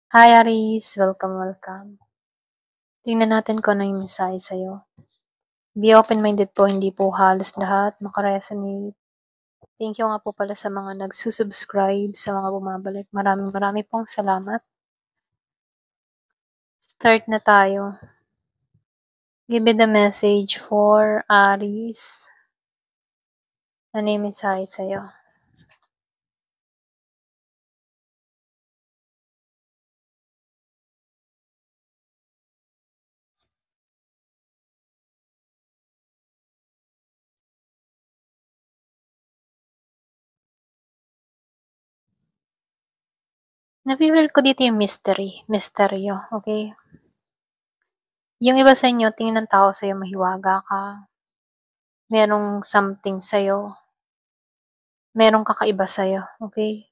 Hi Aris, welcome. Tingnan natin kung ano yung mensahe sa'yo. Be open-minded po, hindi po halos lahat makaresonate. Thank you nga po pala sa mga nagsusubscribe, sa mga bumabalik. Marami pong salamat. Start na tayo. Give me the message for Aris. Ano yung mensahe sa'yo? Nafe-feel ko dito yung misteryo, okay? Yung iba sa inyo, tingin ng tao sa'yo, mahiwaga ka. Merong something sa'yo. Merong kakaiba sa'yo, okay?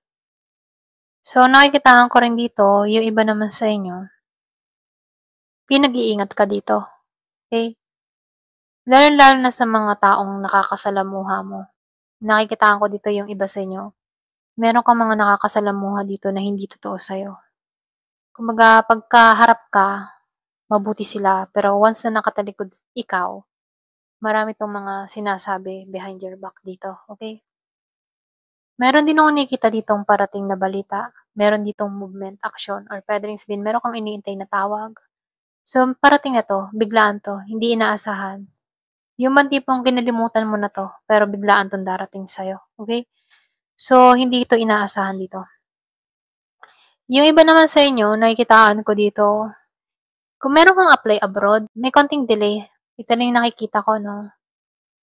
So, nakikitaan ko rin dito, yung iba naman sa inyo, pinag-iingat ka dito, okay? Lalo-lalo na sa mga taong nakakasalamuha mo. Nakikitaan ko dito yung iba sa inyo, meron kang mga nakakasalamuha dito na hindi totoo sa'yo. Kumbaga, pagkaharap ka, mabuti sila, pero once na nakatalikod ikaw, marami tong mga sinasabi behind your back dito, okay? Meron din akong nakikita ditong parating na balita, meron ditong movement, action, or pwede rin sabihin, meron kang iniintay na tawag. So, parating na to, biglaan to, hindi inaasahan. Yung man tipong kinalimutan mo na to, pero biglaan tong darating sa'yo. Okay? So, hindi ito inaasahan dito. Yung iba naman sa inyo, nakikitaan ko dito, kung meron kang apply abroad, may konting delay. Ito na yung nakikita ko, no?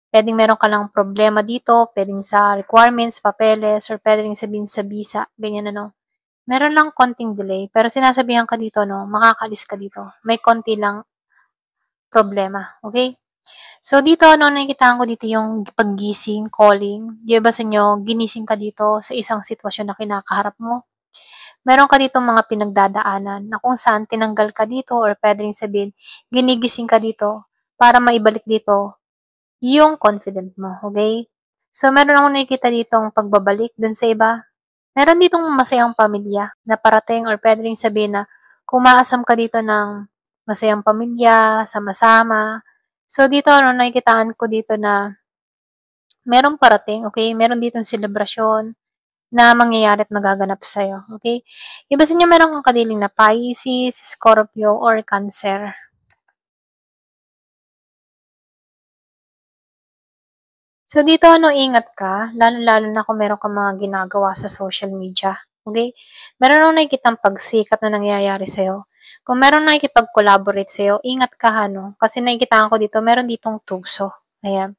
Pwedeng meron ka lang problema dito, pwedeng sa requirements, papeles, or pwedeng sabihin sa visa, ganyan ano. Meron lang konting delay, pero sinasabihan ka dito, no, makakalis ka dito. May konti lang problema, okay? So, dito, no, nakikitaan ko dito yung paggising, calling. Di ba sa inyo, ginising ka dito sa isang sitwasyon na kinakaharap mo? Meron ka dito mga pinagdadaanan na kung saan tinanggal ka dito or pwede rin sabihin, ginigising ka dito para maibalik dito yung confident mo, okay? So, meron akong nakikita ditong pagbabalik dun sa iba. Meron ditong masayang pamilya na parating or pwede rin sabihin na kumaasam ka dito ng masayang pamilya, sama-sama. So, dito, ano, nakikitaan ko dito na merong parating, okay? Meron ditong selebrasyon na mangyayari at magaganap sa'yo, okay? Iba sa inyo, meron kang kadiling na Pisces, Scorpio, or Cancer. So, dito, ano, ingat ka, lalo-lalo na kung meron kang mga ginagawa sa social media, okay? Meron akong nakikitang pagsikat na nangyayari sa'yo. Kung meron nakikipag-collaborate sa'yo, ingat ka, ano, kasi nakikitaan ko dito, meron ditong tuso. Ayan.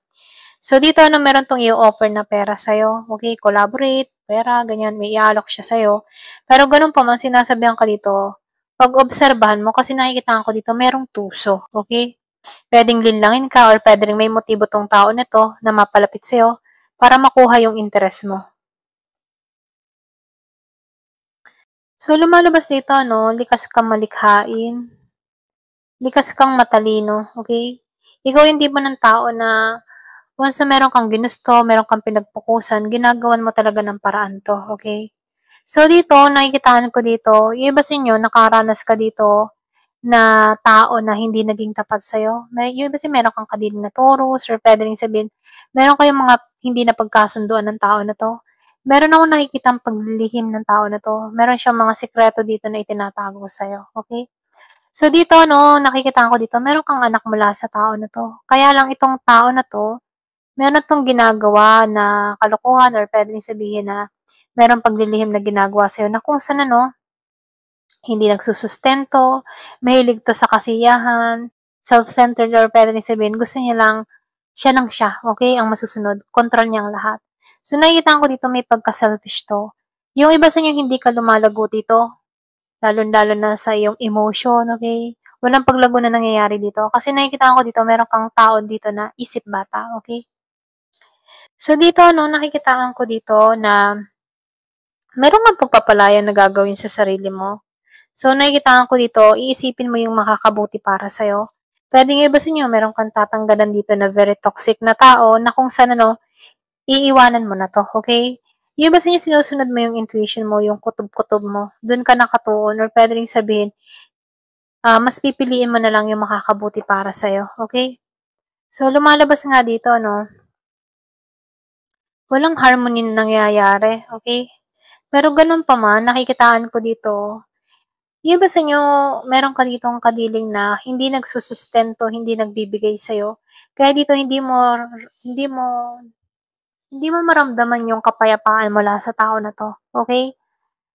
So, dito, ano, meron tong i-offer na pera sa'yo. Okay, collaborate, pera, ganyan, may i-alok siya sa'yo. Pero ganun pa man, sinasabihan ka dito, pag-obserbahan mo, kasi nakikita ko dito, merong tuso. Okay? Pwedeng linlangin ka or pwede rin may motibo tong tao nito na mapalapit sa'yo para makuha yung interest mo. So, lumalabas dito, no, likas kang malikhain, likas kang matalino, okay? Ikaw yung tipo ng tao na once na meron kang ginusto, meron kang pinagpukusan, ginagawan mo talaga ng paraan to, okay? So, dito, nakikitaan ko dito, yung iba sa inyo, nakaranas ka dito na tao na hindi naging tapat sa'yo. Yung iba sa meron kang kadiling na Taurus, or pwede rin sabihin, meron kayong mga hindi na pagkasunduan ng tao na to. Meron akong nakikitang paglilihim ng tao na to. Meron siyang mga sikreto dito na itinatago sa'yo, okay? So, dito, no, nakikita ko dito, meron kang anak mula sa tao na to. Kaya lang itong tao na to, meron 'tong ginagawa na kalokohan or puwedeng sabihin na merong paglilihim na ginagawa sa'yo na kung saan ano, hindi nagsusustento, mahilig 'to sa kasiyahan, self-centered or puwedeng sabihin gusto niya lang siya, okay, ang masusunod, kontrol niya ang lahat. So, nakikita ko dito may pagka-selfish 'to. Yung iba sa inyo hindi ka lumalago dito, lalong-lalo na sa iyong emotion, okay? Walang paglago na nangyayari dito kasi nakikita ko dito meron kang tao dito na isip bata, okay? So, dito, no, nakikitaan ko dito na meron kang pagpapalaya na gagawin sa sarili mo. So, nakikitaan ko dito, iisipin mo yung makakabuti para sa'yo. Pwede nga iba sa inyo, meron kang tatanggalan dito na very toxic na tao na kung saan ano, iiwanan mo na to, okay? Yung iba sa inyo sinusunod mo yung intuition mo, yung kutob-kutob mo, dun ka nakatuon or puwede ring sabihin, mas pipiliin mo na lang yung makakabuti para sa'yo, okay? So, lumalabas nga dito 'no, walang harmony na nangyayari, okay? Pero gano'n pa man, nakikitaan ko dito, yung iba sa inyo meron ka ditong kadiling na hindi nagsusustento, hindi nagbibigay sa'yo, kaya dito hindi mo hindi mo maramdaman yung kapayapaan mula sa tao na 'to, okay?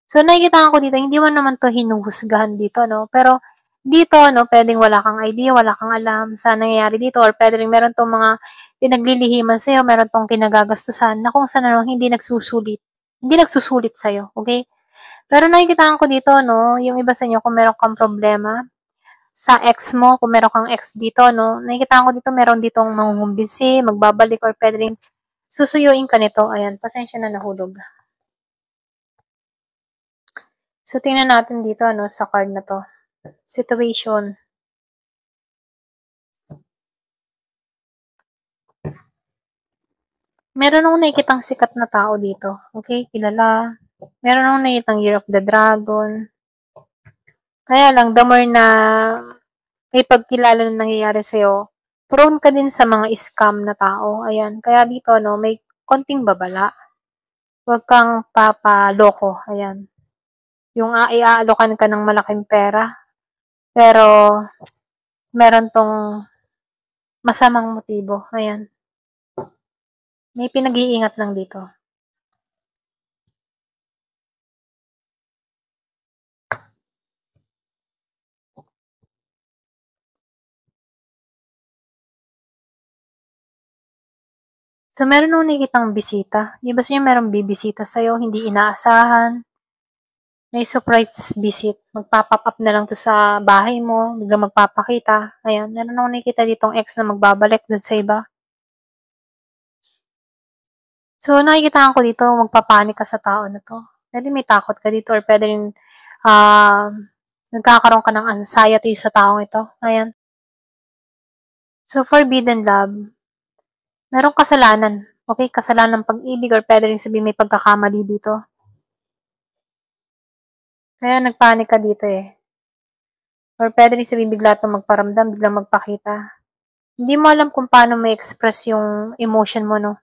So, nakikitaan ko dito, hindi mo naman 'to hinuhusgahan dito 'no, pero dito 'no, puwedeng wala kang idea, wala kang alam sa nangyayari dito or puwede ring meron 'tong mga pinaglilihiman sa'yo, meron 'tong kinagagastusan na kung saan ano, hindi nagsusulit sa'yo, okay? Pero nakikitaan ko dito 'no, yung iba sa inyo kung meron kang problema sa ex mo, kung meron kang ex dito 'no, nakikitaan ko dito meron ditong manghuhumbisi, magbabalik or puwede ring susuyuin ka nito. Ayan, pasensya na nahulog. So, tingnan natin dito ano, sa card na 'to. Situation. Meron akong nakikitang sikat na tao dito, okay, kilala. Meron akong nakikitang Year of the Dragon. Kaya lang, the more na may pagkilala na nangyayari sa'yo, prone ka din sa mga scam na tao. Ayan, kaya dito, no, may konting babala. Huwag kang papaloko. Ayan. Yung iaalokan ka ng malaking pera, pero meron tong masamang motibo. Ayan. May pinag-iingat lang dito. So, meron akong nakikitang bisita. Yung iba sa inyo merong bibisita sa'yo, hindi inaasahan. May surprise visit. Magpa-pop up na lang 'to sa bahay mo, biglang magpapakita. Ayan, meron akong nakikita ditong ex na magbabalik dun sa iba. So, nakikitaan ko dito, magpapanik ka sa tao na 'to. Puwede may takot ka dito or puwede rin, ah, nagkakaroon ka ng anxiety sa taong ito. Ayan. So, forbidden love, merong kasalanan. Okay, kasalanang pag-ibig or puwede rin sabihing may pagkakamali dito. Kaya nagpanik ka dito, eh. Or puwede rin sabihing bigla 'tong magparamdam, biglang magpakita. Hindi mo alam kung paano ma-express yung emotion mo 'no.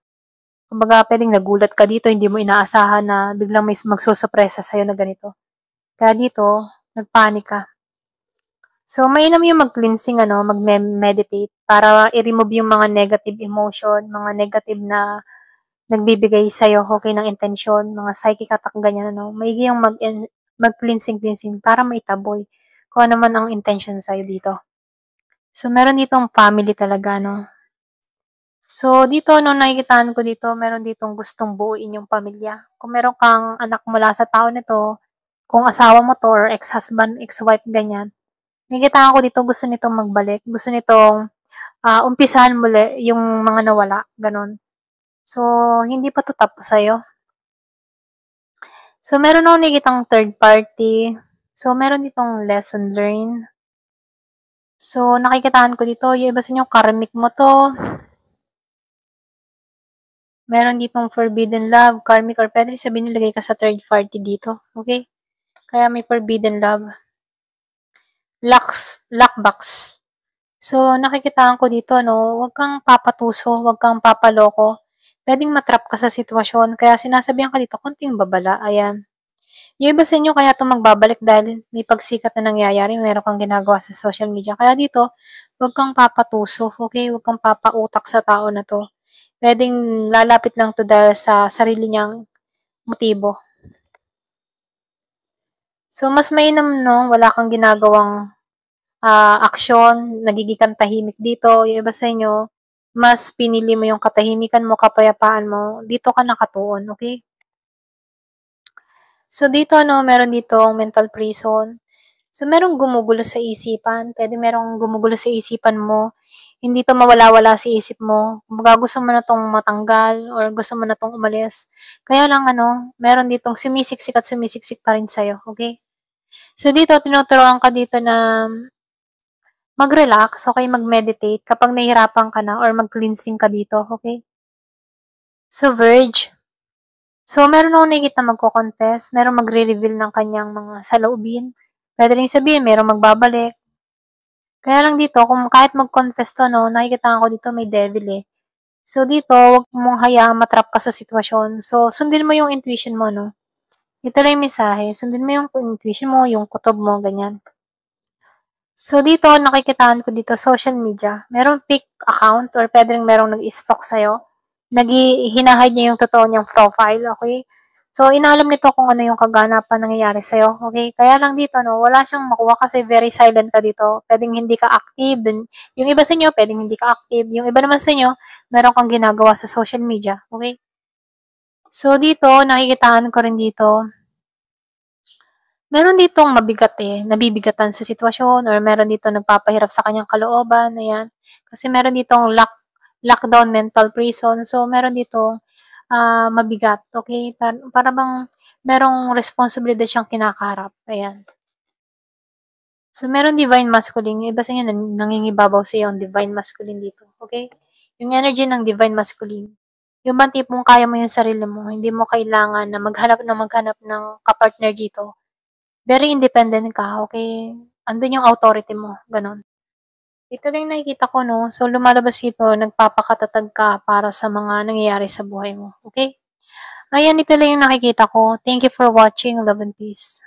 Kumbaga puwedeng nagulat ka dito, hindi mo inaasahan na biglang may magsosurpresa sa'yo na ganito. Kaya dito, nag-panic ka. So, mainam yung mag-cleansing ano, mag-meditate para i-remove yung mga negative emotion, mga negative na nagbibigay sa'yo, okay, ng intensyon, mga psychic attack ganyan ano. Maigi yung mag-cleansing para maitaboy kung ano man ang intention sa'yo dito. So, meron ditong family talaga 'no. So, dito 'no, nakikitaan ko dito, meron ditong gustong buuin yung pamilya. Kung meron kang anak mula sa tao nito, kung asawa mo 'to or ex-husband, ex-wife, ganyan, nakikitaan ko dito gusto nitong magbalik, gusto nitong, umpisahan muli yung mga nawala, gano'n. So, hindi pa 'to tapos sa'yo. So, meron akong nakikitang third party. So, meron ditong lesson learned. So, nakikitaan ko dito, yung iba sa inyo karmic mo 'to. Meron ditong forbidden love, karmic, or puwede rin sabihin nilagay ka sa third party dito, okay? Kaya may forbidden love. Lockbox. So, nakikitaan ko dito 'no, huwag kang papatuso, huwag kang papaloko. Puwedeng ma-trap ka sa sitwasyon kaya sinasabihan ka dito konting babala, ayan. Yung iba sa inyo kaya 'to magbabalik dahil may pagsikat na nangyayari, meron kang ginagawa sa social media. Kaya dito, huwag kang papatuso, okay? Huwag kang papautak sa tao na 'to. Puwedeng lalapit lang 'to dahil sa sarili niyang motibo. So, mas mainam 'no, wala kang ginagawang, aksyon, nagiging kang tahimik dito. Yung iba sa inyo, mas pinili mo yung katahimikan mo, kapayapaan mo, dito ka nakatuon, okay? So, dito 'no, meron ditong mental prison. So, merong gumugulo sa isipan, puwedeng merong gumugulo sa isipan mo, hindi 'to mawala-wala sa isip mo. Kumbaga gusto mo na 'tong matanggal or gusto mo na 'tong umalis. Kaya lang ano, meron ditong sumisiksik at sumisiksik pa rin sa'yo, okay? So, dito tinuturuan ka dito na mag-relax, okay, mag-meditate kapag nahihirapan ka na or mag-cleansing ka dito, okay? So, Verge, So, meron akong nakikita magko-confess, merong magre-reveal ng kanyang mga saloobin. Puwede ring sabihin merong magbabalik. Kaya lang dito kung kahit mag-confess 'to 'no, nakikitaan ko dito may devil, eh. So, dito wag mong hayaang ma-trap ka sa sitwasyon. So, sundin mo yung intuition mo 'no. Ito lang yung mensahe, sundin mo yung intuition mo, yung kutob mo, ganyan. So, dito nakikitaan ko dito social media, merong fake account or puwede ring merong nag-i-stalk sa'yo. Hina-hide niya yung totoo niyang profile, okey? So, inaalam nito kung ano yung kaganapan nangyayari sa'yo, okey? Kaya lang dito 'no, wala siyang makuha kasi very silent ka dito. Puwedeng hindi ka active dun yung iba sa inyo puwedeng hindi ka active, yung iba naman sa inyo meron kang ginagawa sa social media, okey? So, dito nakikitaan ko rin dito meron ditong mabigat, eh, nabibigatan sa sitwasyon or meron ditong nagpapahirap sa kanyang kalooban, ayan. Kasi meron ditong lockdown mental prison. So, meron ditong, mabigat, okey? Para bang merong responsibilidad siyang kinakaharap, ayan. So, meron divine masculine, yung iba sa inyo nangingibabaw sa'yo ang divine masculine dito, okey? Yung energy ng divine masculine, yung bang tipong kaya mo yung sarili mo, hindi mo kailangan na maghanap ng ka-partner dito. Very independent ka, okey? Andun yung authority mo, gano'n. Ito lang yung nakikita ko 'no, so lumalabas dito nagpapakatatag ka para sa mga nangyayari sa buhay mo, okey? Ayan, ito lang yung nakikita ko. Thank you for watching. Love and peace.